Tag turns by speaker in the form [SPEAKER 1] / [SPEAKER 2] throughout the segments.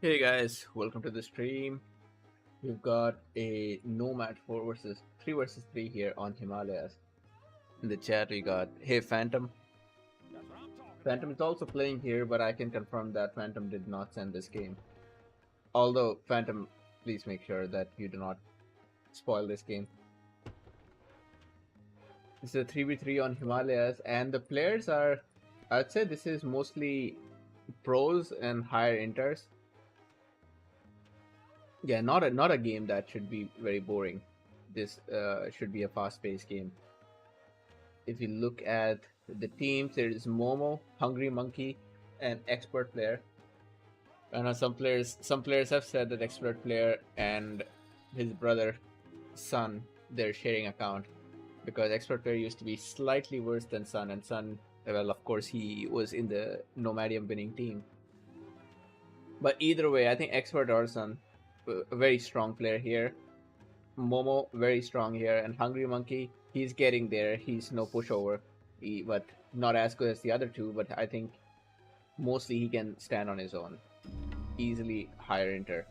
[SPEAKER 1] Hey guys, welcome to the stream. We've got a Nomad 4 versus 3 versus 3 here on Himalayas. In the chat we got Hey Phantom. Phantom is also playing here, but I can confirm that Phantom did not send this game. Although Phantom, please make sure that you do not spoil this game. This is a 3v3 on Himalayas, and the players are, I'd say this is mostly pros and higher inters. Yeah, not a game that should be very boring. This should be a fast-paced game. If you look at the teams, there is Momo, Hungry Monkey, and Expert Player. I know some players have said that Expert Player and his brother Sun, they're sharing account because Expert Player used to be slightly worse than Sun, and Sun, well, of course, he was in the Nomadium winning team. But either way, I think Expert or Sun, a very strong player here. Momo, very strong here, and Hungry Monkey, he's getting there. He's no pushover, but not as good as the other two. But I think mostly he can stand on his own. Easily higher inter.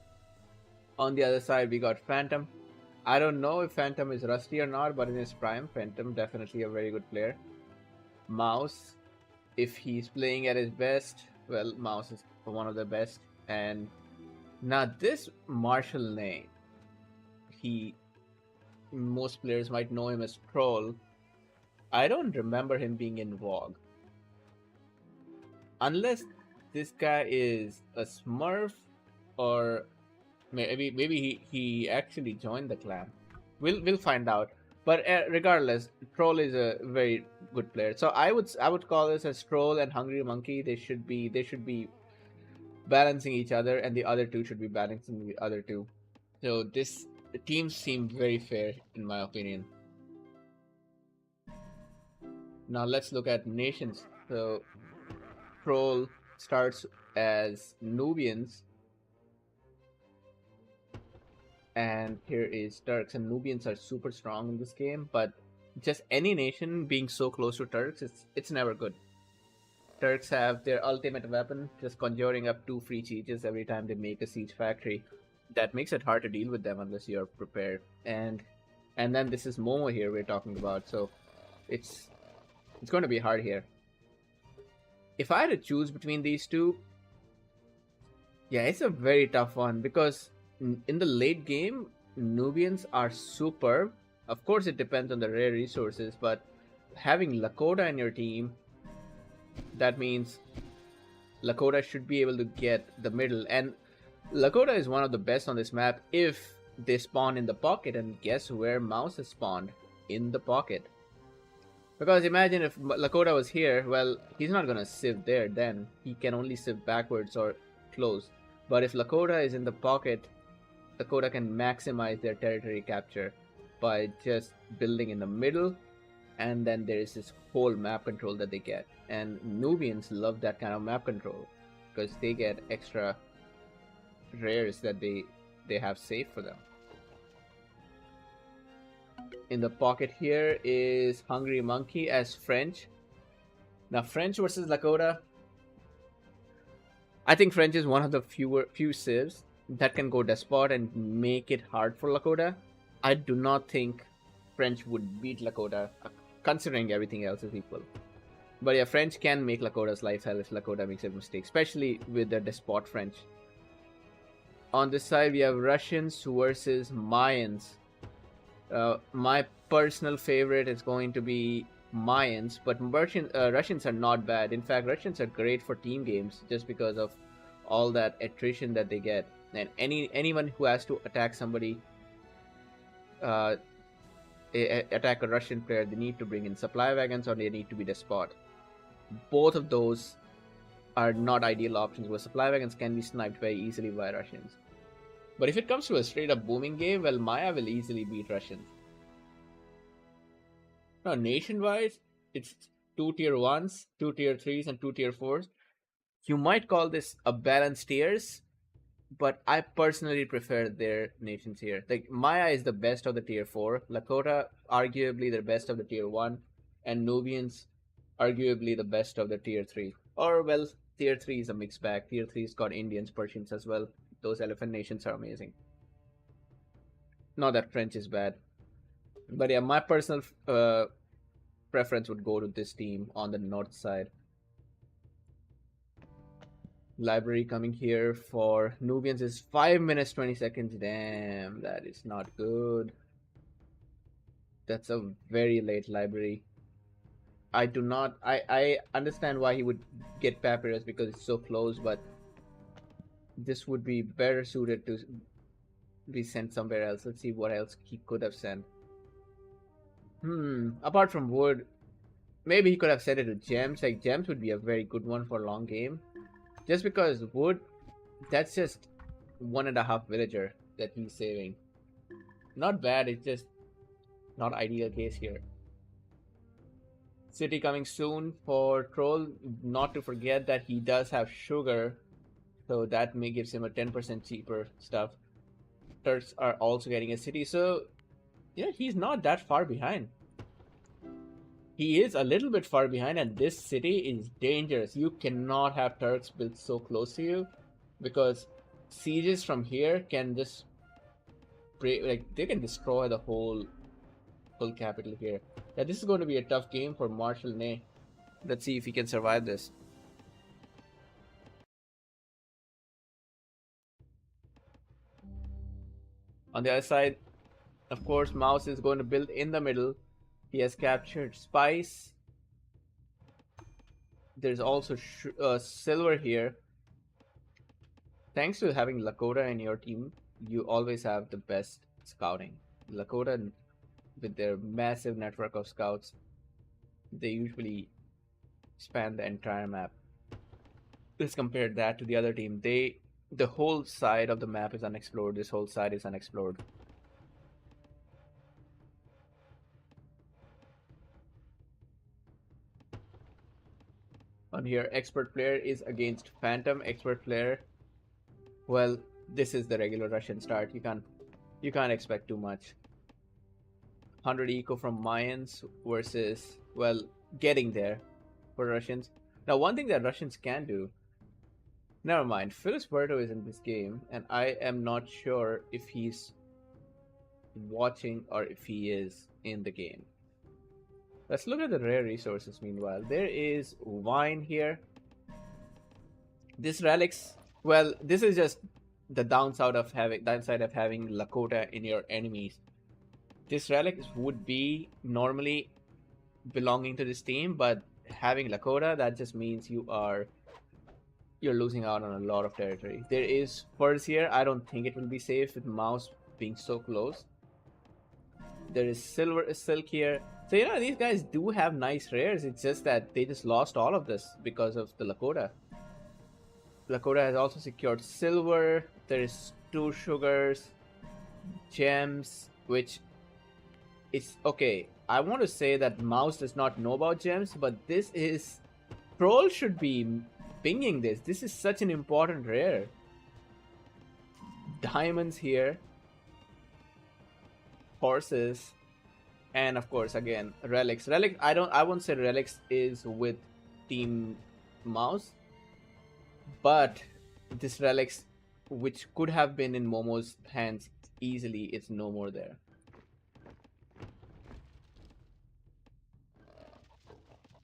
[SPEAKER 1] On the other side, we got Phantom. I don't know if Phantom is rusty or not, but in his prime, Phantom definitely a very good player. Mouse, if he's playing at his best, well, Mouse is one of the best. And now this Marshall Lane, most players might know him as Troll. I don't remember him being in VOG. Unless this guy is a Smurf, or maybe he actually joined the clan. We'll find out. But regardless, Troll is a very good player. So I would call this as Troll and Hungry Monkey. They should be balancing each other, and the other two should be balancing the other two. So the teams seem very fair in my opinion. Now let's look at nations. So Troll starts as Nubians, and here is Turks. And Nubians are super strong in this game, but just any nation being so close to Turks, it's never good. Turks have their ultimate weapon, just conjuring up 2 free sieges every time they make a siege factory. That makes it hard to deal with them unless you're prepared. And then this is Momo here we're talking about, so it's going to be hard here. If I had to choose between these two, yeah, it's a very tough one because in the late game, Nubians are superb. Of course, it depends on the rare resources, but having Lakota in your team, that means Lakota should be able to get the middle. And Lakota is one of the best on this map if they spawn in the pocket. And guess where Mouse is spawned? In the pocket. Because imagine if Lakota was here, well, he's not going to sieve there then. He can only sieve backwards or close. But if Lakota is in the pocket, Lakota can maximize their territory capture by just building in the middle, and then there is this whole map control that they get. And Nubians love that kind of map control because they get extra rares that they have safe for them. In the pocket here is Hungry Monkey as French. Now French versus Lakota. I think French is one of the few civs that can go despot and make it hard for Lakota. I do not think French would beat Lakota, considering everything else is equal. But yeah, French can make Lakota's life hell if Lakota makes a mistake, especially with the despot French. On this side, we have Russians versus Mayans. My personal favorite is going to be Mayans, but Russians are not bad. In fact, Russians are great for team games just because of all that attrition that they get. And anyone who has to attack somebody, attack a Russian player, they need to bring in supply wagons or they need to be despot. Both of those are not ideal options, where supply wagons can be sniped very easily by Russians. But if it comes to a straight up booming game, well, Maya will easily beat Russians. Now, nation-wise, it's 2 tier 1s, 2 tier 3s, and 2 tier 4s. You might call this a balanced tiers, but I personally prefer their nations here. Like, Maya is the best of the tier 4, Lakota, arguably the best of the tier 1, and Nubians, arguably the best of the tier 3. Or, well, Tier 3 is a mixed bag. Tier 3's got Indians, Persians as well. Those elephant nations are amazing. Not that French is bad. But yeah, my personal preference would go to this team on the north side. Library coming here for Nubians is 5 minutes 20 seconds. Damn, that is not good. That's a very late library. I do not. I understand why he would get Papyrus because it's so close, but this would be better suited to be sent somewhere else. Let's see what else he could have sent. Apart from wood, maybe he could have sent it to gems. Like gems would be a very good one for a long game. Just because wood, that's just 1.5 villager that he's saving. Not bad. It's just not ideal case here. City coming soon for Troll. Not to forget that he does have sugar, so that may gives him a 10% cheaper stuff. Turks are also getting a city, so yeah, he's not that far behind. He is a little bit far behind, and this city is dangerous. You cannot have Turks built so close to you, because sieges from here can just break, like they can destroy the whole capital here. Yeah, this is going to be a tough game for Marshal Ney. Let's see if he can survive this. On the other side, of course, Mouse is going to build in the middle. He has captured Spice. There's also Silver here. Thanks to having Lakota in your team, you always have the best scouting. Lakota, with their massive network of scouts, they usually span the entire map. Let's compare that to the other team. The whole side of the map is unexplored. This whole side is unexplored. On here, expert player is against Phantom. Expert player, well, this is the regular Russian start. You can't expect too much. 100 eco from Mayans versus, well, getting there for Russians. Now, one thing that Russians can do. Never mind. Felisberto is in this game, and I am not sure if he's watching or if he is in the game. Let's look at the rare resources meanwhile. There is wine here. This relics, well, this is just the downside of having Lakota in your enemies. This relic would be normally belonging to this team, but having Lakota, that just means you're losing out on a lot of territory. There is furs here. I don't think it will be safe with Mouse being so close. There is silk here. So, these guys do have nice rares. It's just that they just lost all of this because of the Lakota. Lakota has also secured silver. There is 2 sugars, gems, which is okay. I want to say that Mouse does not know about gems, but this is... Troll should be pinging this. This is such an important rare. Diamonds here. Horses. And of course, again, relics. I won't say relics is with Team Mouse, but this relics, which could have been in Momo's hands easily, it's no more there.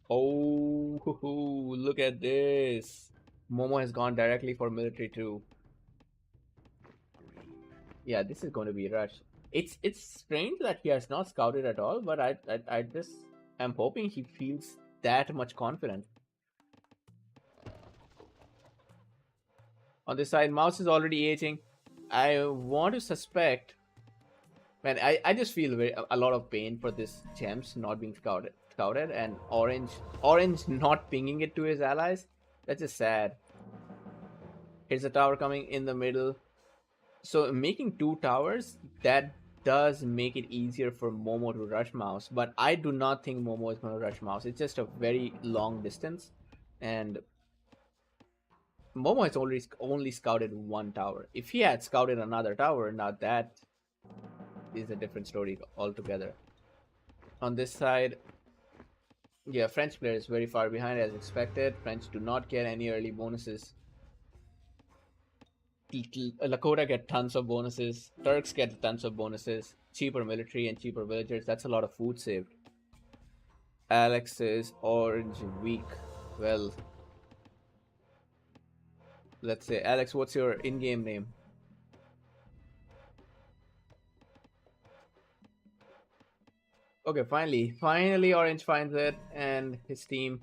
[SPEAKER 1] Oh, look at this. Momo has gone directly for military too. Yeah, this is going to be rushed. It's strange that he has not scouted at all, but I just am hoping he feels that much confident. On this side, Mouse is already aging. I want to suspect, man, I just feel a lot of pain for this gems not being scouted, and orange not pinging it to his allies. That's just sad. Here's a tower coming in the middle. So making 2 towers, that does make it easier for Momo to rush Mouse, but I do not think Momo is going to rush Mouse. It's just a very long distance, and Momo has only scouted 1 tower. If he had scouted another tower, now that is a different story altogether. On this side, Yeah, French player is very far behind as expected. French do not get any early bonuses. Lakota get tons of bonuses. Turks get tons of bonuses. Cheaper military and cheaper villagers. That's a lot of food saved. Alex is orange weak. Well, let's say Alex, what's your in-game name? Okay, finally Orange finds it and his team.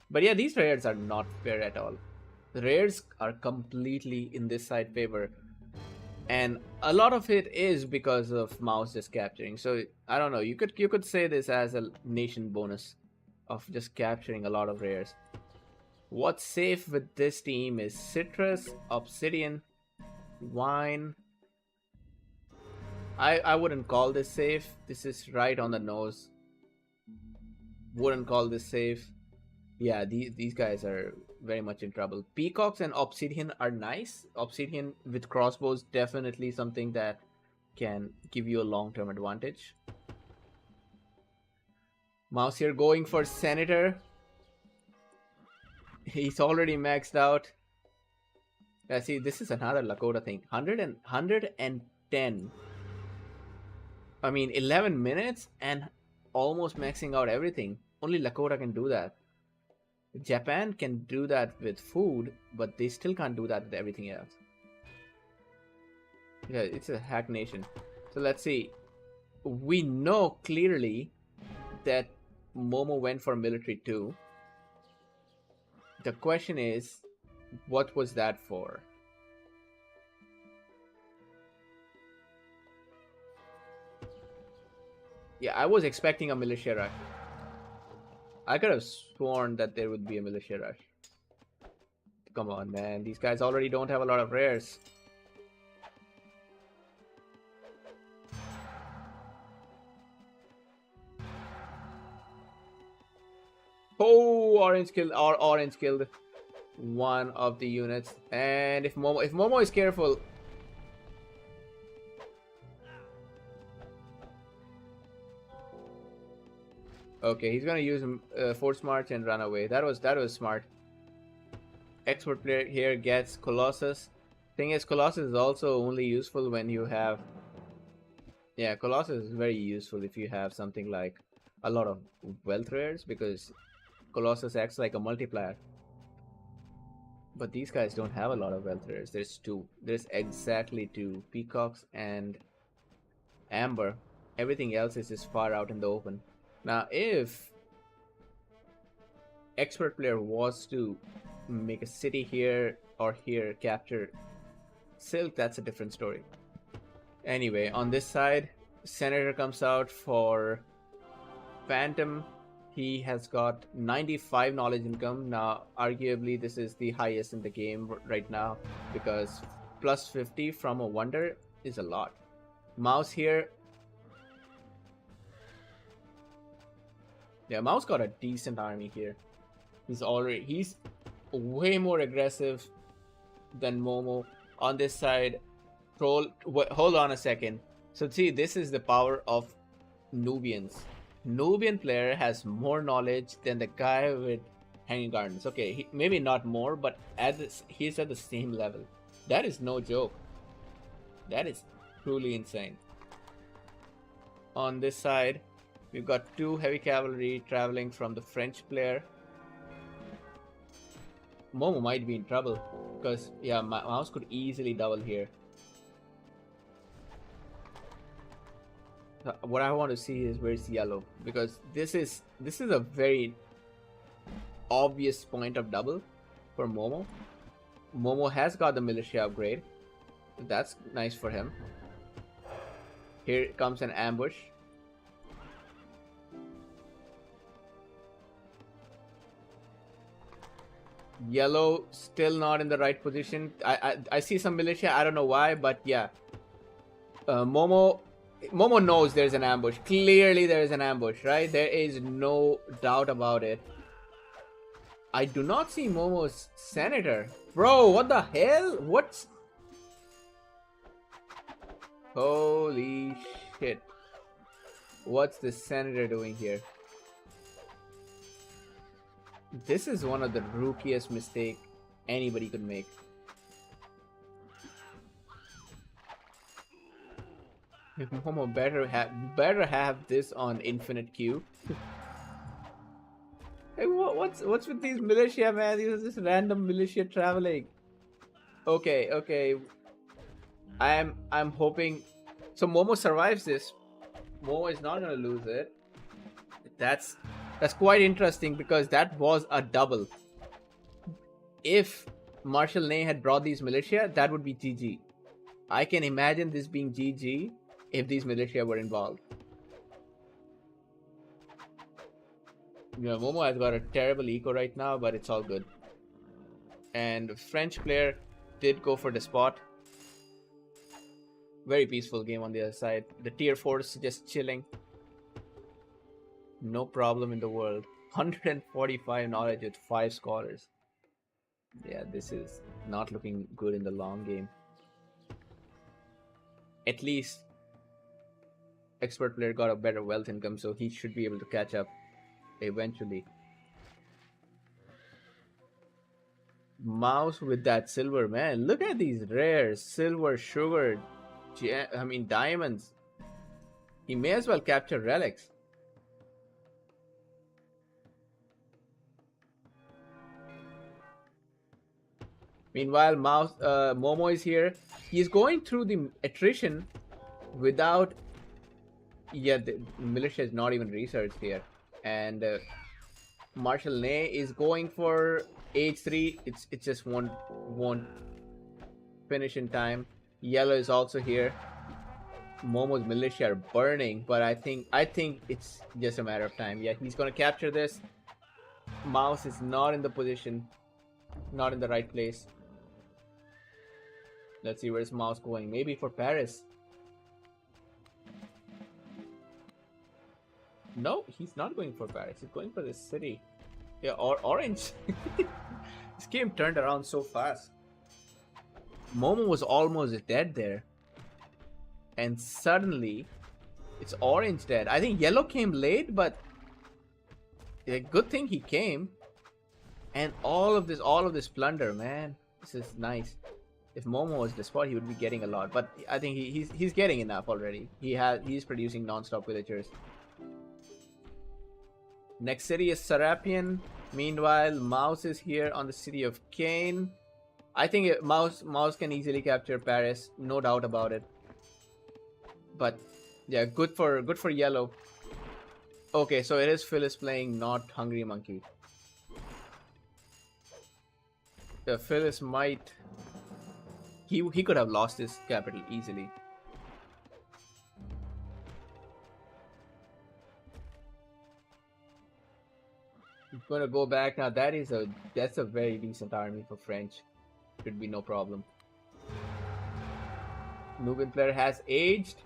[SPEAKER 1] But yeah, these rares are not fair at all. The rares are completely in this side favor. And a lot of it is because of mouse just capturing. So I don't know, you could say this as a nation bonus of just capturing a lot of rares. What's safe with this team is citrus, obsidian, wine. I wouldn't call this safe. This is right on the nose. Wouldn't call this safe. Yeah, these guys are very much in trouble. Peacocks and obsidian are nice. Obsidian with crossbows definitely something that can give you a long-term advantage. Mouse here going for senator. He's already maxed out. Yeah, see, this is another Lakota thing. 110. I mean, 11 minutes and almost maxing out everything. Only Lakota can do that. Japan can do that with food, but they still can't do that with everything else. Yeah, it's a hack nation. So let's see. We know clearly that Momo went for military too. The question is, what was that for? Yeah, I was expecting a militia rush. I could have sworn that there would be a militia rush. Come on, man. These guys already don't have a lot of rares. Oh, orange killed one of the units. And if Momo is careful. Okay, he's gonna use force march and run away. That was smart. Expert player here gets Colossus. Thing is, Colossus is also only useful when you have. Yeah, Colossus is very useful if you have something like a lot of wealth rares, because Colossus acts like a multiplier. But these guys don't have a lot of wealth rares. There's two. There's exactly two. Peacocks and Amber. Everything else is just far out in the open. Now, if expert player was to make a city here or here, capture Silk, that's a different story. Anyway, on this side, Senator comes out for Phantom. He has got 95 knowledge income. Now, arguably, this is the highest in the game right now, because plus 50 from a wonder is a lot. Mouse here. Yeah, Mouse got a decent army here. He's way more aggressive than Momo. On this side, Troll. Hold on a second. So see, this is the power of Nubians. Nubian player has more knowledge than the guy with Hanging Gardens. Okay, maybe not more, but he's at the same level. That is no joke. That is truly insane. On this side, we've got two heavy cavalry traveling from the French player. Momo might be in trouble because, yeah, Mouse could easily double here. What I want to see is where's yellow, because this is a very obvious point of double for Momo. Momo has got the militia upgrade. That's nice for him. Here comes an ambush. Yellow still not in the right position. I see some militia. I don't know why, but yeah. Momo knows there's an ambush. Clearly there is an ambush, right? There is no doubt about it. I do not see Momo's senator. Bro, what the hell? What's... Holy shit. What's the senator doing here? This is one of the rookiest mistake anybody could make. Momo better have this on infinite queue. Hey, what's with these militia, man? These are just random militia traveling. Okay, okay. I'm hoping. So Momo survives this. Momo is not gonna lose it. That's that's quite interesting because that was a double. If Marshall Ney had brought these militia, that would be GG. I can imagine this being GG if these militia were involved. You know, Momo has got a terrible eco right now, but it's all good. And French player did go for the spot. Very peaceful game on the other side. The tier 4s just chilling. No problem in the world. 145 knowledge with 5 scholars. Yeah, this is not looking good in the long game. At least expert player got a better wealth income, so he should be able to catch up eventually. Mouse with that silver, man. Look at these rares. Silver, sugar, diamonds. He may as well capture relics. Meanwhile, Momo is here. He's going through the attrition without... Yeah, the militia is not even researched here. And Marshall Ney is going for H3. It just won't finish in time. Yellow is also here. Momo's militia are burning, but I think it's just a matter of time. Yeah, he's gonna capture this. Mouse is not in the position, not in the right place. Let's see where's Mouse going. Maybe for Paris. No, he's not going for Paris. He's going for this city. Yeah, or Orange. This game turned around so fast. Momo was almost dead there. And suddenly, it's Orange dead. I think Yellow came late, but a good thing he came. And all of this plunder, man. This is nice. If Momo was the spot, he would be getting a lot. But I think he's getting enough already. He's producing non-stop villagers. Next city is Serapion. Meanwhile, Mouse is here on the city of Kane. I think Mouse can easily capture Paris, no doubt about it. But yeah, good for Yellow. Okay, so it is Phyllis playing, not Hungry Monkey. Phyllis might... He could have lost his capital easily. He's gonna go back now. That's a very decent army for French. Should be no problem. Nubian player has aged.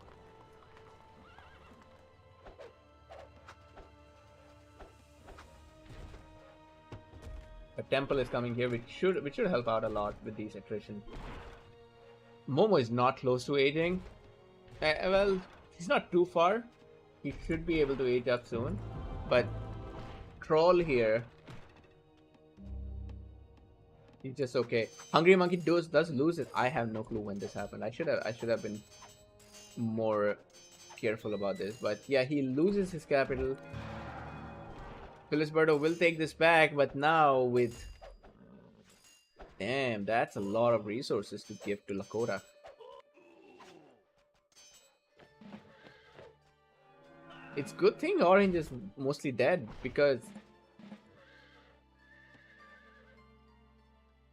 [SPEAKER 1] A temple is coming here, which should help out a lot with these attrition. Momo is not close to aging. Well, he's not too far. He should be able to age up soon. But Troll here, he's just okay. Hungry Monkey does lose it. I have no clue when this happened. I should have been more careful about this. But yeah, he loses his capital. Felisberto will take this back, but now with... Damn, that's a lot of resources to give to Lakota. It's good thing Orange is mostly dead because...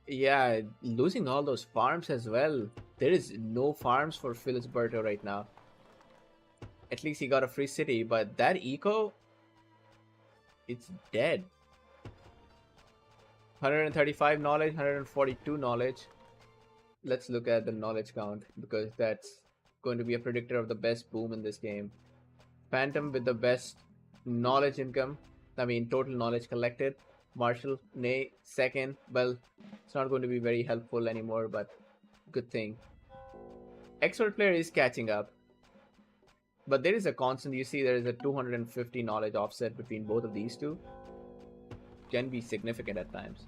[SPEAKER 1] Yeah, losing all those farms as well. There is no farms for Felisberto right now. At least he got a free city, but that eco... It's dead. 135 knowledge, 142 knowledge. Let's look at the knowledge count because that's going to be a predictor of the best boom in this game. Phantom with the best knowledge income. I mean, total knowledge collected. Marshall, Ney, second. Well, it's not going to be very helpful anymore, but good thing. Expert player is catching up. But there is a constant. You see there is a 250 knowledge offset between both of these two. can be significant at times.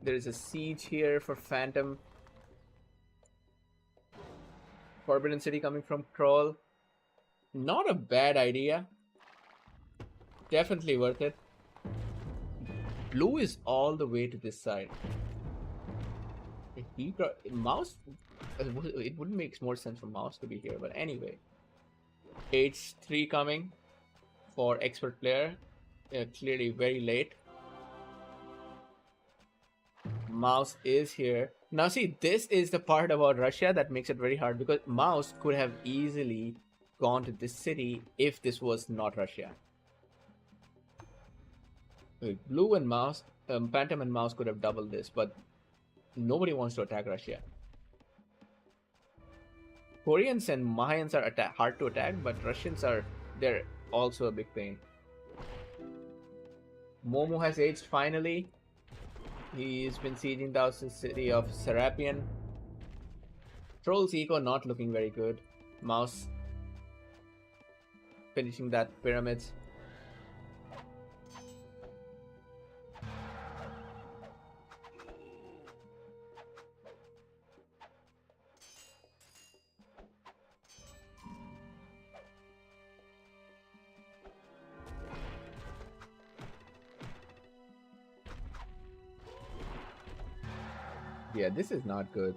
[SPEAKER 1] There's a siege here for Phantom. Forbidden City coming from Troll. Not a bad idea. Definitely worth it. Blue is all the way to this side. Mouse. It would make more sense for Mouse to be here, but anyway. H3 coming for expert player. Clearly very late. Mouse is here. Now see, this is the part about Russia that makes it very hard, because Mouse could have easily gone to this city if this was not Russia. Blue and Mouse, Phantom and Mouse could have doubled this, but nobody wants to attack Russia. Koreans and Mayans are hard to attack, but Russians they're also a big pain. Momo has aged finally. He's been sieging down the city of Serapion. Troll's eco not looking very good. Mouse finishing that pyramids. Yeah, this is not good.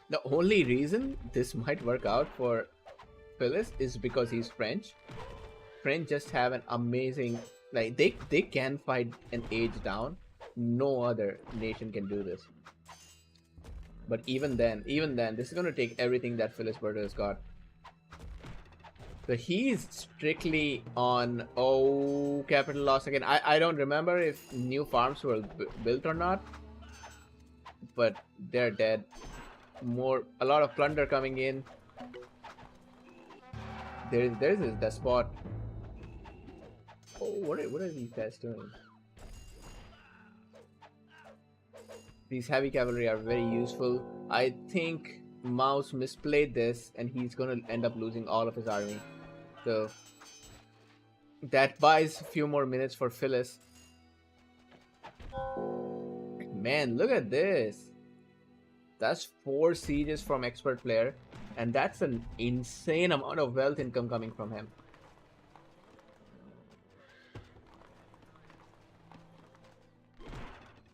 [SPEAKER 1] The only reason this might work out for Phyllis is because he's French. French just have an amazing, like, they can fight an age down. No other nation can do this. But even then, this is gonna take everything that Phyllis Berta has got. So he's strictly on capital loss again. I don't remember if new farms were built or not, but they're dead. A lot of plunder coming in. There's the spot. Oh, what are these guys doing? These heavy cavalry are very useful. I think Mouse misplayed this, and he's gonna end up losing all of his army. So that buys a few more minutes for Phyllis. Man, look at this. That's 4 sieges from expert player, and that's an insane amount of wealth income coming from him.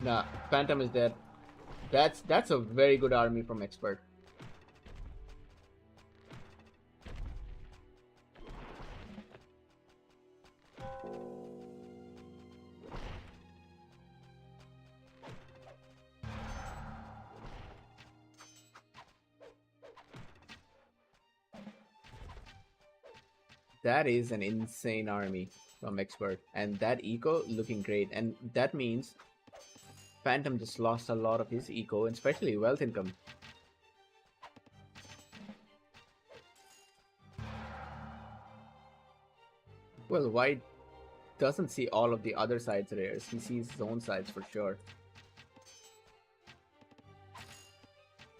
[SPEAKER 1] Nah, Phantom is dead. That's a very good army from expert. That is an insane army from expert, and that eco looking great, and that means Phantom just lost a lot of his eco, and especially wealth income. Well, White doesn't see all of the other sides rares. He sees his own sides for sure.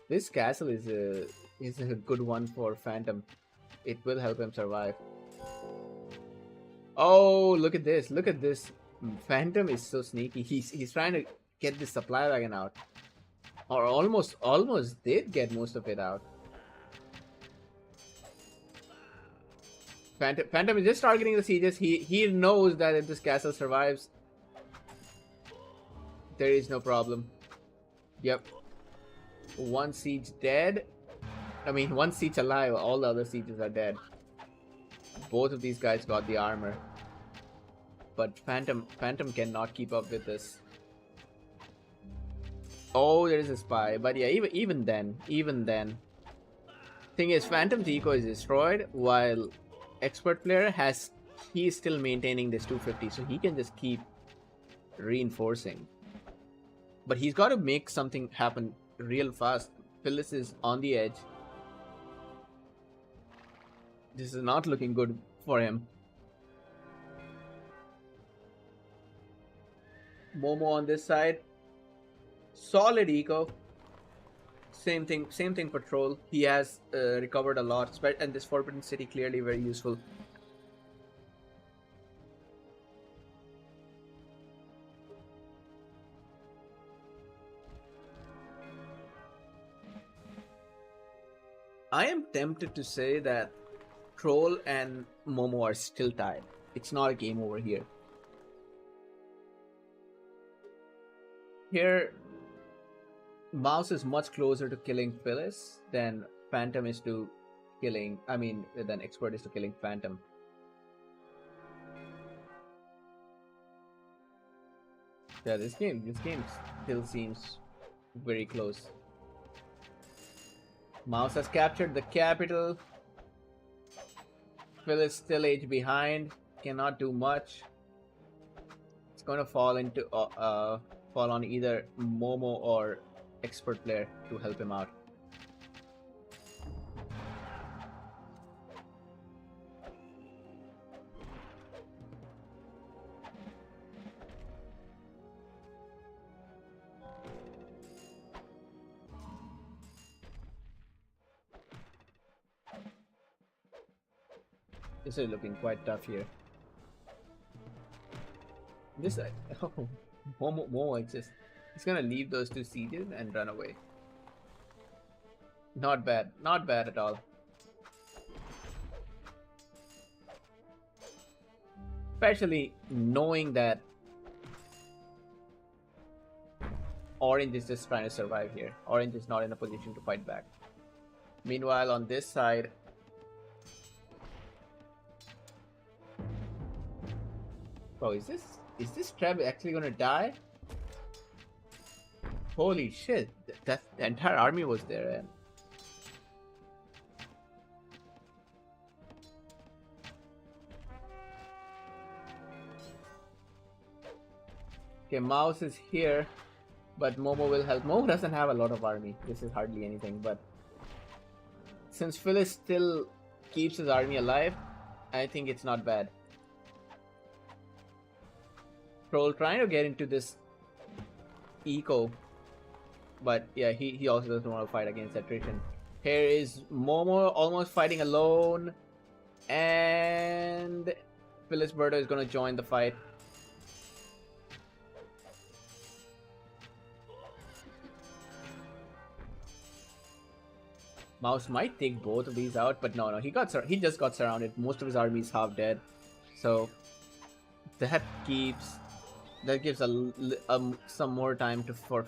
[SPEAKER 1] This castle is a good one for Phantom. It will help him survive. Oh, look at this. Look at this. Phantom is so sneaky. He's trying to get the supply wagon out. Or almost did get most of it out. Phantom is just targeting the sieges. He knows that if this castle survives, there is no problem. Yep. 1 siege dead. I mean, 1 siege alive. All the other sieges are dead. Both of these guys got the armor. But Phantom cannot keep up with this. Oh, there is a spy. But yeah, even then. Thing is, Phantom's eco is destroyed, while expert player he's still maintaining this 250, so he can just keep reinforcing. But he's got to make something happen real fast. Phyllis is on the edge. This is not looking good for him. Momo on this side. Solid eco. Same thing for Troll. He has recovered a lot, and this Forbidden City clearly very useful. I am tempted to say that Troll and Momo are still tied. It's not a game over here. Here, Mouse is much closer to killing Phyllis than Phantom is to killing. I mean, than Expert is to killing Phantom. Yeah, this game still seems very close. Mouse has captured the capital. Phyllis still age behind. Cannot do much. It's going to fall on either Momo or Expert player to help him out. This is looking quite tough here. This oh, Momo exists. He's gonna leave those two sieges and run away. Not bad. Not bad at all. Especially knowing that Orange is just trying to survive here. Orange is not in a position to fight back. Meanwhile, on this side, oh, is this Treb actually gonna die? Holy shit! That the entire army was there, and okay, Mouse is here, but Momo will help. Momo doesn't have a lot of army. This is hardly anything, but since Phyllis still keeps his army alive, I think it's not bad. Troll trying to get into this eco, but yeah, he also doesn't want to fight against attrition. Here is Momo almost fighting alone, and Felisberto is going to join the fight. Mouse might take both of these out, but no, he just got surrounded. Most of his army is half dead, so that gives some more time for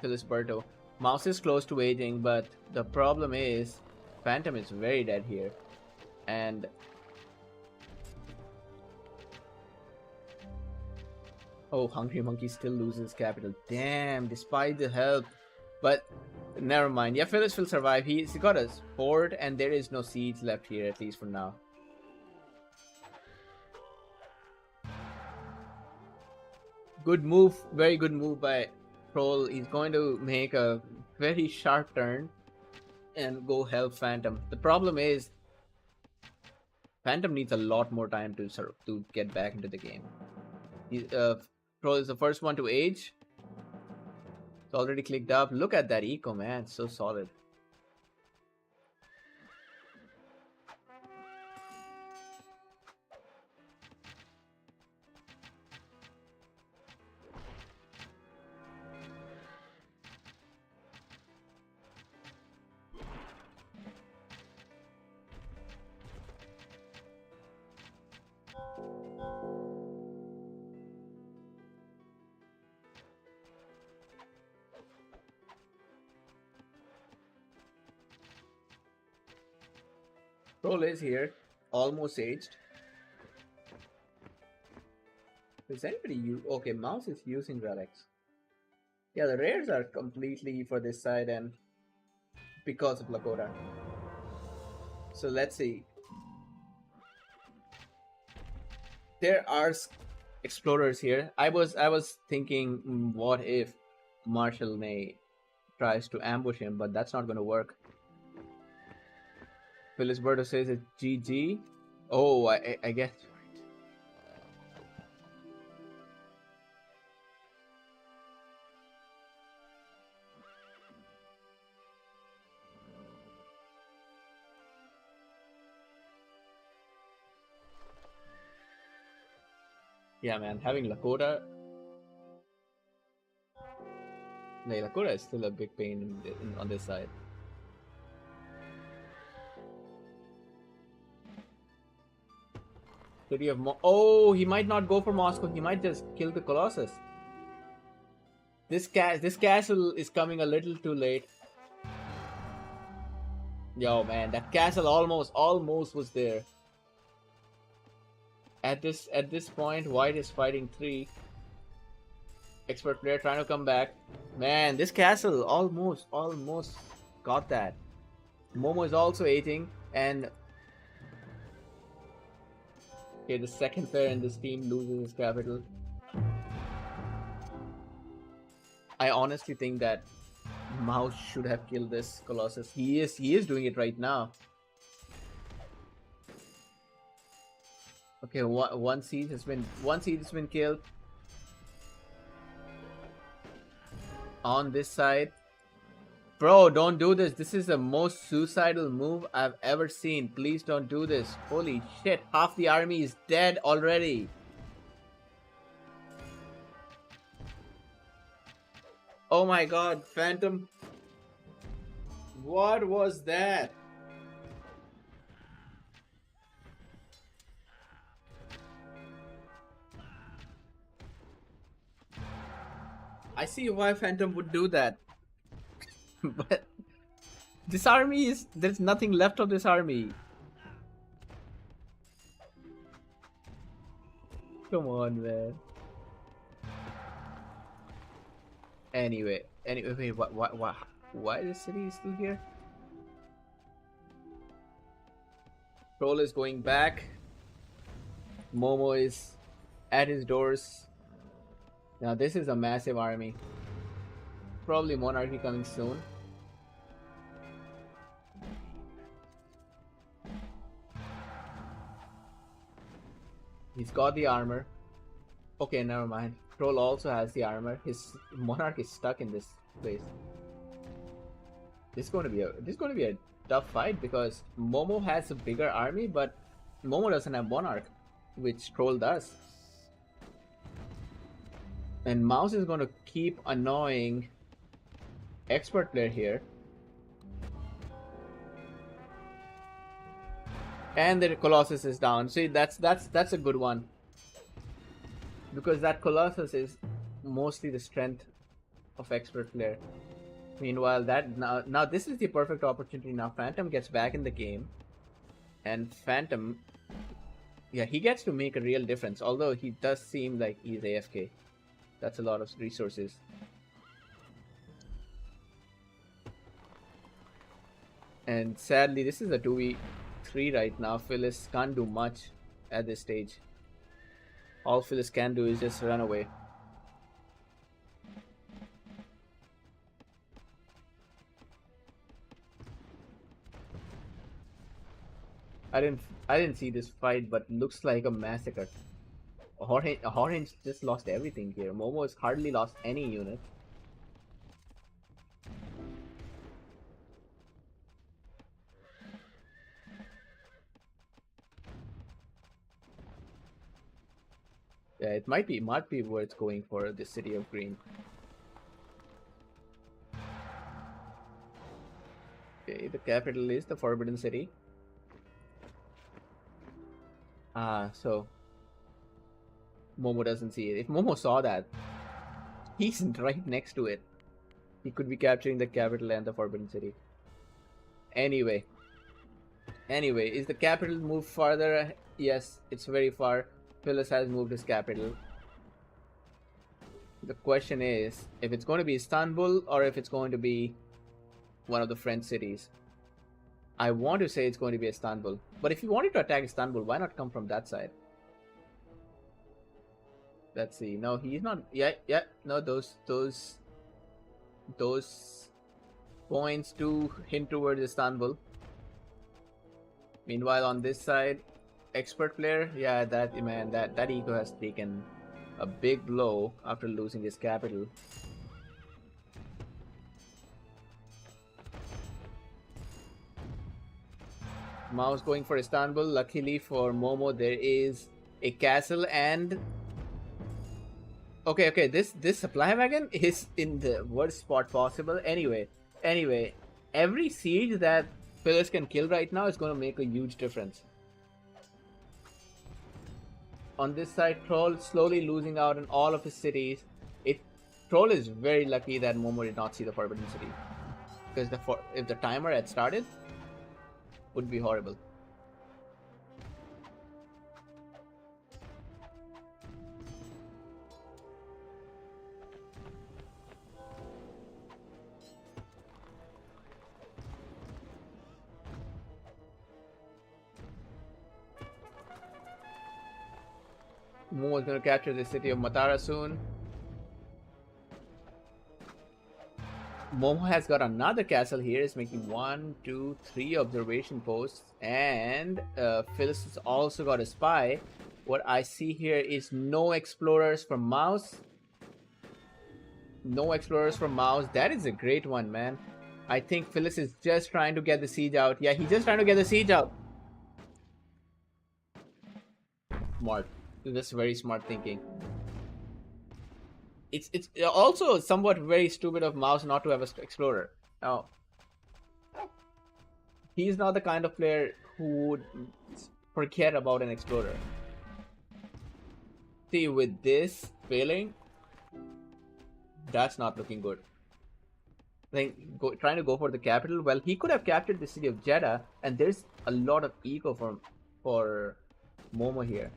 [SPEAKER 1] Felisberto. Mouse is close to aging, but the problem is Phantom is very dead here, and oh, Hungry Monkey still loses capital. Damn, despite the help, but never mind. Yeah, Phyllis will survive. He's got a fort, and there is no siege left here, at least for now. Good move, very good move by Troll. He's going to make a very sharp turn and go help Phantom. The problem is Phantom needs a lot more time to get back into the game. Troll is the first one to age. It's already clicked up. Look at that eco, man. It's so solid. Troll is here, almost aged. Is anybody okay, Mouse is using relics. Yeah, the rares are completely for this side and because of Lakota. So let's see. There are explorers here. I was thinking, what if Marshall May tries to ambush him, but that's not going to work. Felisberto says it's GG. Oh, I guess. Yeah, man, having Lakota. No, Lakota is still a big pain on this side. City of Oh, he might not go for Moscow. He might just kill the Colossus. This castle is coming a little too late. Yo, man, that castle almost was there. At this point, White is fighting 3. Expert player trying to come back. Man, this castle almost got that. Momo is also 8ing, and okay, the second player in this team loses his capital. I honestly think that Mouse should have killed this Colossus. He is doing it right now. Okay, one siege has been killed. On this side. Bro, don't do this. This is the most suicidal move I've ever seen. Please don't do this. Holy shit, half the army is dead already. Oh my god, Phantom. What was that? I see why Phantom would do that. But this army there's nothing left of this army. Come on, man. Anyway, wait, why is the city still here? Troll is going back. Momo is at his doors. Now this is a massive army. Probably monarchy coming soon. He's got the armor. Okay, never mind. Troll also has the armor. His monarch is stuck in this place. This is going to be a tough fight because Momo has a bigger army, but Momo doesn't have monarch, which Troll does. And Mouse is going to keep annoying expert player here. And the Colossus is down. See, that's a good one. Because that Colossus is mostly the strength of expert player. Meanwhile, now this is the perfect opportunity. Now Phantom gets back in the game. And Phantom, yeah, he gets to make a real difference. Although he does seem like he's AFK. That's a lot of resources. And sadly, this is a 2v3 right now. Phyllis can't do much at this stage. All Phyllis can do is just run away. I didn't see this fight, but looks like a massacre. Orange just lost everything here. Momo has hardly lost any unit. Yeah, it might be worth going for the City of Green. Okay, the capital is the Forbidden City. So Momo doesn't see it. If Momo saw that, he's right next to it. He could be capturing the capital and the Forbidden City. Anyway, is the capital moved farther? Yes, it's very far. Phyllis has moved his capital. The question is if it's going to be Istanbul or if it's going to be one of the French cities. I want to say it's going to be Istanbul. But if you wanted to attack Istanbul, why not come from that side? Let's see. No, he's not. Yeah. No, those points do hint towards Istanbul. Meanwhile, on this side, expert player, yeah, that ego has taken a big blow after losing his capital. Mouse going for Istanbul. Luckily for Momo, there is a castle and okay. This supply wagon is in the worst spot possible. Anyway, every siege that Phyllis can kill right now is going to make a huge difference. on this side, Troll slowly losing out in all of his cities. It Troll is very lucky that Momo did not see the Forbidden City, because if the timer had started, would be horrible. Momo is going to capture the city of Matara soon. Momo has got another castle here. It's making 1, 2, 3 observation posts. And Phyllis has also got a spy. What I see here is no explorers from Mouse. No explorers from Mouse. That is a great one, man. I think Phyllis is just trying to get the siege out. Yeah, he's just trying to get the siege out. Smart. That's very smart thinking. It's also somewhat very stupid of Mouse not to have an explorer. Now, he's not the kind of player who would forget about an explorer. See, with this failing, that's not looking good. I think trying to go for the capital. Well, he could have captured the city of Jeddah, and there's a lot of eco for Momo here.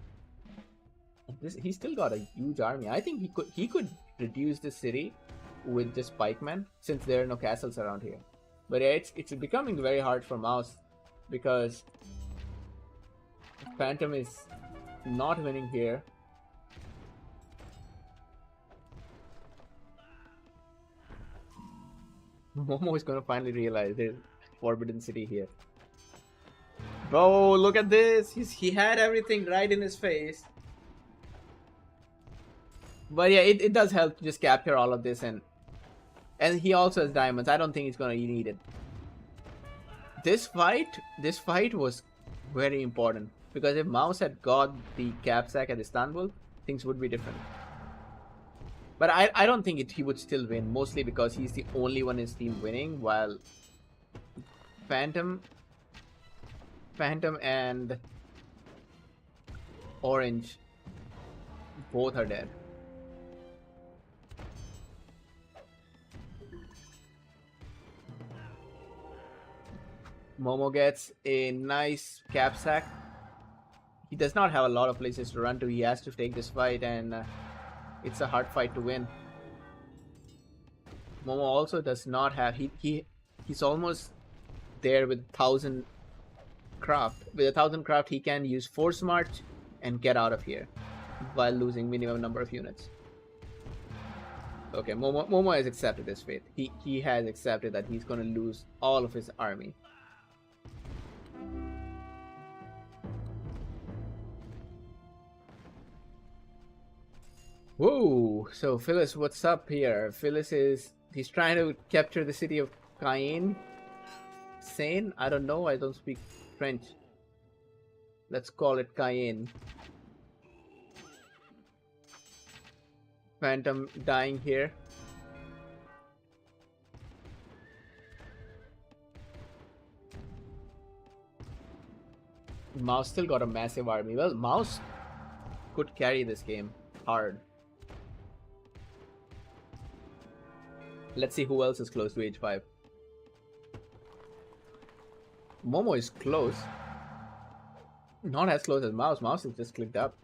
[SPEAKER 1] He's still got a huge army. I think he could reduce the city with just pikemen, since there are no castles around here. But yeah, it's becoming very hard for Mouse, because Phantom is not winning here. Momo is gonna finally realize there's Forbidden City here. Bro, look at this! He had everything right in his face. But yeah, it does help to just capture all of this, and he also has diamonds. I don't think he's gonna need it. This fight was very important, because if Mouse had got the cap sack at Istanbul, things would be different. But I don't think he would still win, mostly because he's the only one in his team winning, while Phantom and Orange both are dead. Momo gets a nice cap sack. He does not have a lot of places to run to. He has to take this fight, and it's a hard fight to win. Momo also does not have... He's almost there with 1,000 craft. With 1,000 craft, he can use Force March and get out of here while losing minimum number of units. Okay, Momo has accepted this fate. He has accepted that he's going to lose all of his army. Whoa! So Phyllis, what's up here? He's trying to capture the city of Caen. Seine? I don't know. I don't speak French. Let's call it Caen. Phantom dying here. Mouse still got a massive army. Well, Mouse could carry this game hard. Let's see who else is close to H5. Momo is close. Not as close as Mouse. Mouse is just clicked up.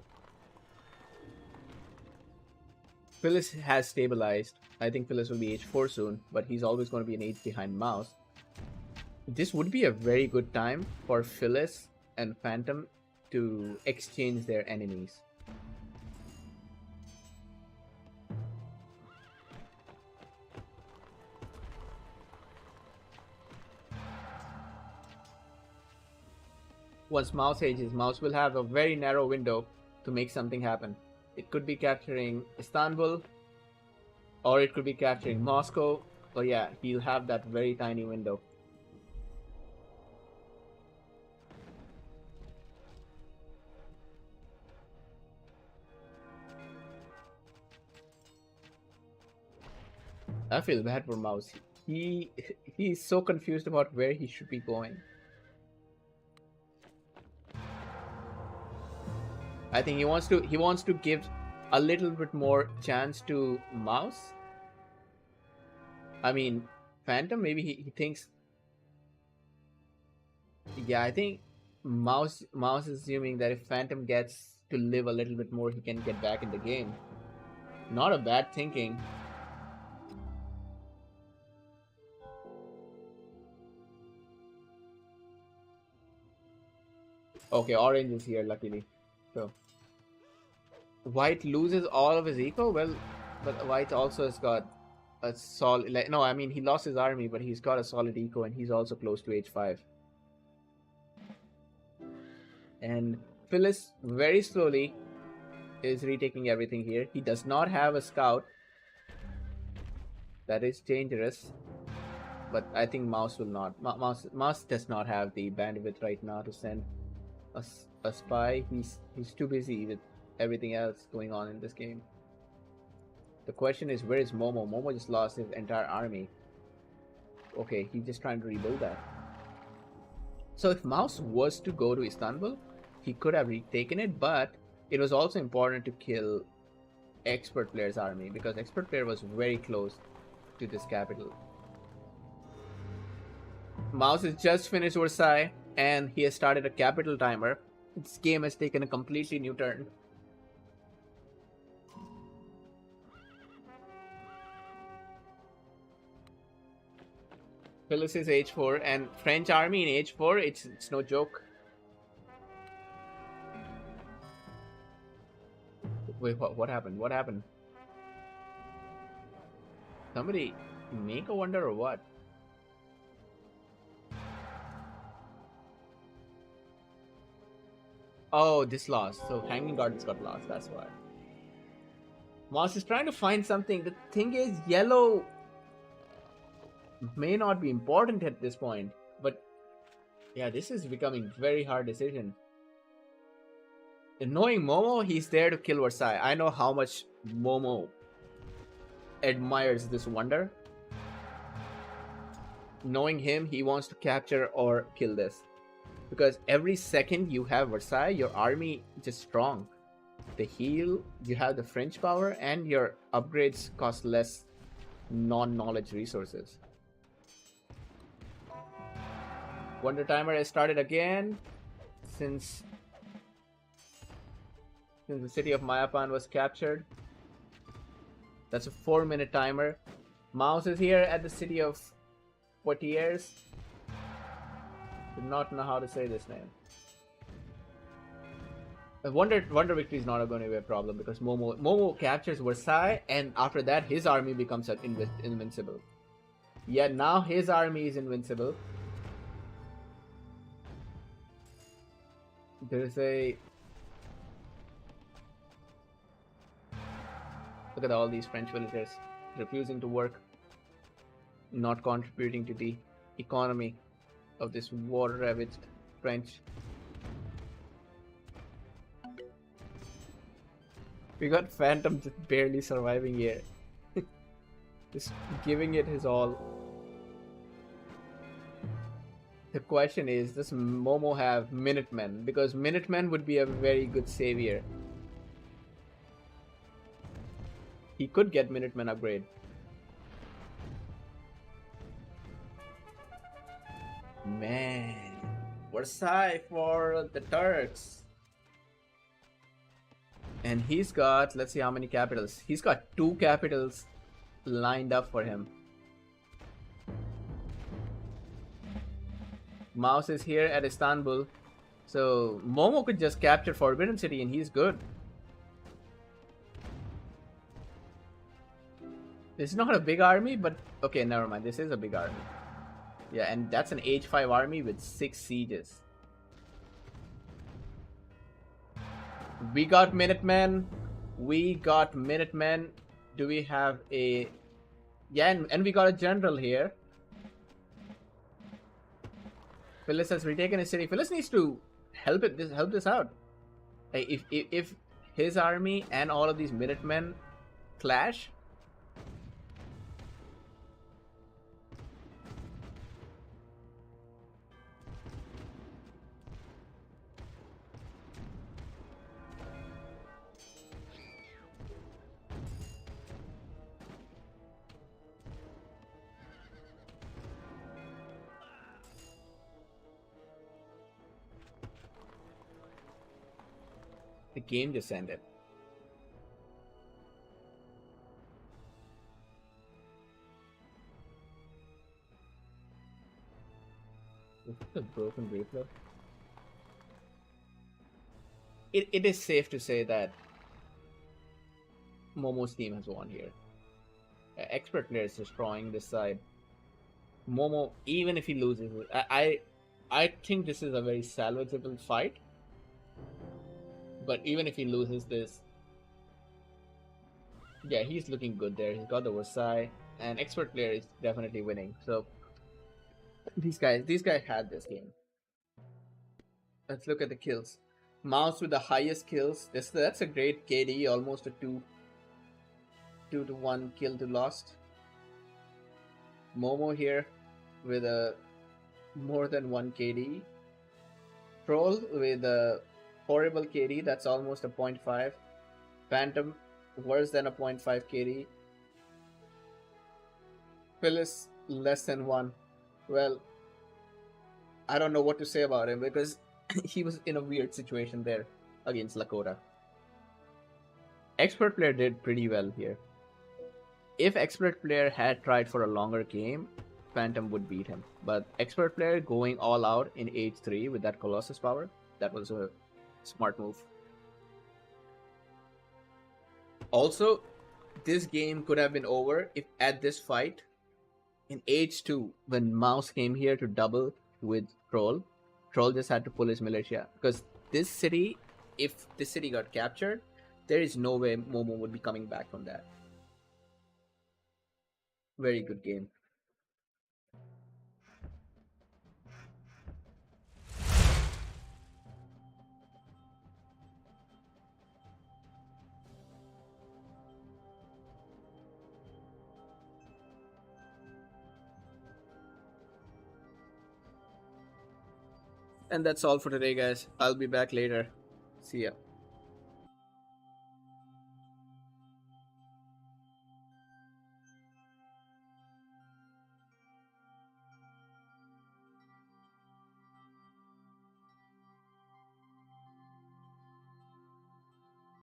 [SPEAKER 1] Phyllis has stabilized. I think Phyllis will be H4 soon, but he's always going to be an H behind Mouse. This would be a very good time for Phyllis and Phantom to exchange their enemies. Once Mouse ages, Mouse will have a very narrow window to make something happen. It could be capturing Istanbul, or it could be capturing Moscow. So yeah, he'll have that very tiny window. I feel bad for Mouse. He's so confused about where he should be going. I think he wants to give a little bit more chance to Mouse. I mean, Phantom. Maybe he thinks. Yeah, I think Mouse is assuming that if Phantom gets to live a little bit more, he can get back in the game. Not a bad thinking. Okay, Orange is here, luckily. So White loses all of his eco. Well, but White also has got a solid. Like, no, I mean he lost his army, but he's got a solid eco, and he's also close to H5. And Phyllis very slowly is retaking everything here. He does not have a scout. That is dangerous. But I think Mouse will not. Mouse does not have the bandwidth right now to send a spy. He's too busy with everything else going on in this game. The question is, where is Momo? Momo just lost his entire army. Okay, he's just trying to rebuild that. So if Mouse was to go to Istanbul, he could have retaken it, but it was also important to kill Expert Player's army because Expert Player was very close to this capital. Mouse has just finished Versailles and he has started a capital timer. This game has taken a completely new turn. Phyllis is H4 and French army in H4, it's no joke. Wait, what happened? What happened? Somebody make a wonder or what? Oh, this lost. So Hanging Gardens got lost, that's why. Mouse is trying to find something. The thing is, yellow may not be important at this point, but yeah, this is becoming very hard decision. And knowing Momo, he's there to kill Versailles. I know how much Momo admires this wonder. Knowing him, he wants to capture or kill this. Because every second you have Versailles, your army is just strong. The heal, you have the French power, and your upgrades cost less non-knowledge resources. Wonder timer has started again since the city of Mayapan was captured. That's a 4-minute timer. Mouse is here at the city of Poitiers. Do not know how to say this name. Wonder Victory is not going to be a problem because Momo captures Versailles, and after that his army becomes invincible. Yeah, now his army is invincible. There's a... Look at all these French villagers refusing to work, not contributing to the economy of this war-ravaged French. We got Phantom just barely surviving here. Just giving it his all. The question is, does Momo have Minutemen? Because Minutemen would be a very good savior. He could get Minutemen upgrade. Man, Versailles for the Turks. And he's got, let's see how many capitals. He's got 2 capitals lined up for him. Mouse is here at Istanbul. So Momo could just capture Forbidden City and he's good. This is not a big army, but okay, never mind. This is a big army. Yeah, and that's an H5 army with 6 sieges. We got Minutemen. We got Minutemen. Do we have a... Yeah, and we got a general here. Phyllis has retaken his city. Phyllis needs to help this out. If his army and all of these Minutemen clash... The game just ended. Is this a broken replay? It is safe to say that Momo's team has won here. Expert player is destroying this side. Momo, even if he loses, I think this is a very salvageable fight. But even if he loses this, yeah, he's looking good there. He's got the Versailles, and expert player is definitely winning. So these guys had this game. Let's look at the kills. Mouse with the highest kills. That's a great KD, almost a 2-1 kill to lost. Momo here with a more than 1 KD. Troll with a horrible KD, that's almost a 0.5. Phantom worse than a 0.5 KD. Phyllis less than 1. Well, I don't know what to say about him because he was in a weird situation there against Lakota. Expert player did pretty well here. If expert player had tried for a longer game, Phantom would beat him. But expert player going all out in H3 with that Colossus power, that was a smart move. Also, this game could have been over if at this fight in H2 when Mouse came here to double with Troll just had to pull his militia because this city, if this city got captured, there is no way Momo would be coming back from that. Very good game. And that's all for today, guys. I'll be back later. See ya.